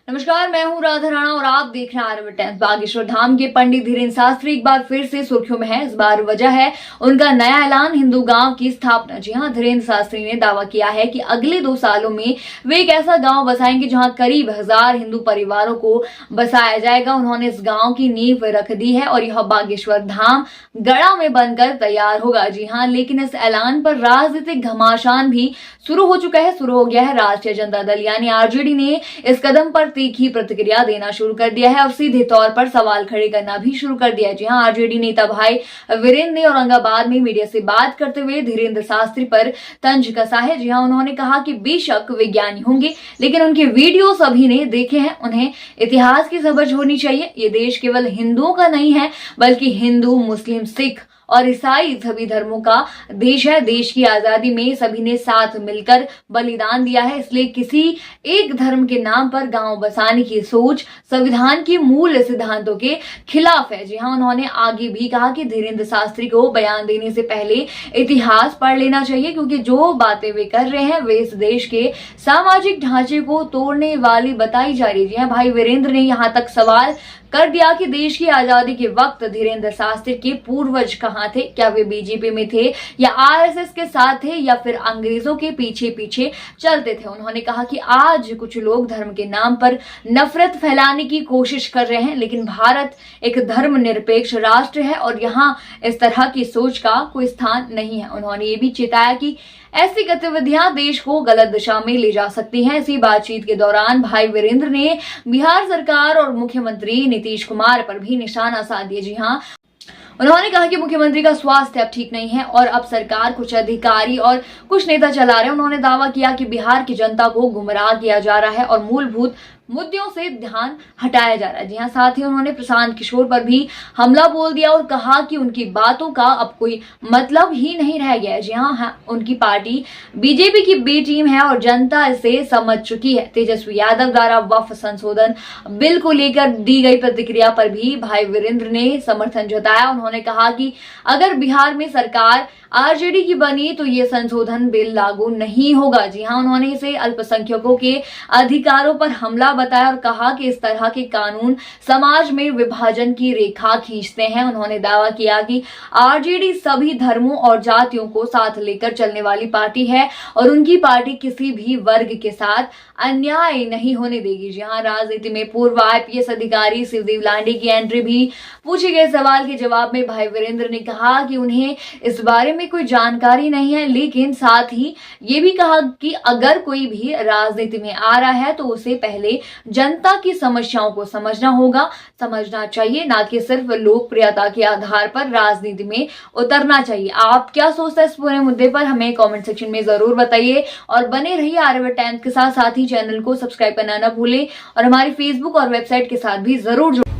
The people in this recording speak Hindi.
नमस्कार, मैं हूं राधा राणा और आप देख रहे हैं आरव टाइम्स। बागेश्वर धाम के पंडित धीरेन्द्र शास्त्री एक बार फिर से सुर्खियों में है। इस बार वजह है उनका नया ऐलान, हिंदू गांव की स्थापना। जी हां, धीरेन्द्र शास्त्री ने दावा किया है कि अगले 2 सालों में वे एक ऐसा गांव बसाएंगे जहां करीब 1000 हिंदू परिवारों को बसाया जाएगा। उन्होंने इस गाँव की नींव रख दी है और यह बागेश्वर धाम गढ़ा में बनकर तैयार होगा। जी हाँ, लेकिन इस ऐलान पर राजनीतिक घमासान भी शुरू हो गया है। राष्ट्रीय जनता दल यानी आरजेडी ने इस कदम पर तीखी प्रतिक्रिया देना शुरू कर दिया है और सीधे तौर पर सवाल खड़े करना भी शुरू कर दिया है। जी हां, आरजेडी नेता भाई वीरेंद्र ने औरंगाबाद में मीडिया से बात करते हुए धीरेन्द्र शास्त्री पर तंज कसा है। जी हां, उन्होंने कहा कि बेशक वे ज्ञानी होंगे, लेकिन उनके वीडियो सभी ने देखे हैं। उन्हें इतिहास की समझ होनी चाहिए। ये देश केवल हिंदुओं का नहीं है, बल्कि हिंदू, मुस्लिम, सिख और ईसाई सभी धर्मों का देश है। देश की आजादी में सभी ने साथ मिलकर बलिदान दिया है, इसलिए किसी एक धर्म के नाम पर गांव बसाने की सोच संविधान के मूल सिद्धांतों के खिलाफ है। जी हां, उन्होंने आगे भी कहा कि धीरेन्द्र शास्त्री को बयान देने से पहले इतिहास पढ़ लेना चाहिए, क्योंकि जो बातें वे कर रहे हैं वे इस देश के सामाजिक ढांचे को तोड़ने वाली बताई जा रही है। जी हां, भाई वीरेंद्र ने यहां तक सवाल कर दिया कि देश की आजादी के वक्त धीरेन्द्र शास्त्री के पूर्वज कहां थे? क्या वे बीजेपी में थे या आरएसएस के साथ थे या फिर अंग्रेजों के पीछे पीछे चलते थे? उन्होंने कहा कि आज कुछ लोग धर्म के नाम पर नफरत फैलाने की कोशिश कर रहे हैं, लेकिन भारत एक धर्मनिरपेक्ष राष्ट्र है और यहाँ इस तरह की सोच का कोई स्थान नहीं है। उन्होंने ये भी चेताया कि ऐसी गतिविधियां देश को गलत दिशा में ले जा सकती हैं। इसी बातचीत के दौरान भाई वीरेंद्र ने बिहार सरकार और मुख्यमंत्री नीतीश कुमार पर भी निशाना साध दिया। जी हां, उन्होंने कहा कि मुख्यमंत्री का स्वास्थ्य अब ठीक नहीं है और अब सरकार कुछ अधिकारी और कुछ नेता चला रहे हैं। उन्होंने दावा किया कि बिहार की जनता को गुमराह किया जा रहा है और मूलभूत मुद्दों से ध्यान हटाया जा रहा है। जी हाँ, साथ ही उन्होंने प्रशांत किशोर पर भी हमला बोल दिया और कहा कि उनकी बातों का अब कोई मतलब ही नहीं रह गया है। जी हाँ, उनकी पार्टी बीजेपी की बी टीम है और जनता इसे समझ चुकी है। तेजस्वी यादव द्वारा वक्फ संशोधन बिल को लेकर दी गई प्रतिक्रिया पर भी भाई वीरेंद्र ने समर्थन जताया। उन्होंने कहा कि अगर बिहार में सरकार आरजेडी की बनी तो ये संशोधन बिल लागू नहीं होगा। जी हाँ, उन्होंने इसे अल्पसंख्यकों के अधिकारों पर हमला बताया और कहा कि इस तरह के कानून समाज में विभाजन की रेखा खींचते हैं। उन्होंने दावा किया कि आरजेडी सभी धर्मों और जातियों को साथ लेकर चलने वाली पार्टी है और उनकी पार्टी किसी भी वर्ग के साथ अन्याय नहीं होने देगी। जी हाँ, राजनीति में पूर्व आईपीएस अधिकारी शिवदेव लांडे की एंट्री भी पूछे गए सवाल के जवाब में भाई वीरेंद्र ने कहा कि उन्हें इस बारे में कोई जानकारी नहीं है, लेकिन साथ ही ये भी कहा कि अगर कोई भी राजनीति में आ रहा है तो उसे पहले जनता की समस्याओं को समझना चाहिए, ना कि सिर्फ लोकप्रियता के आधार पर राजनीति में उतरना चाहिए। आप क्या सोचते हैं इस पूरे मुद्दे पर? हमें कमेंट सेक्शन में जरूर बताइए और बने रहिए आरव टाइम्स के साथ ही चैनल को सब्सक्राइब करना न भूलें और हमारी फेसबुक और वेबसाइट के साथ भी जरूर जुड़ें।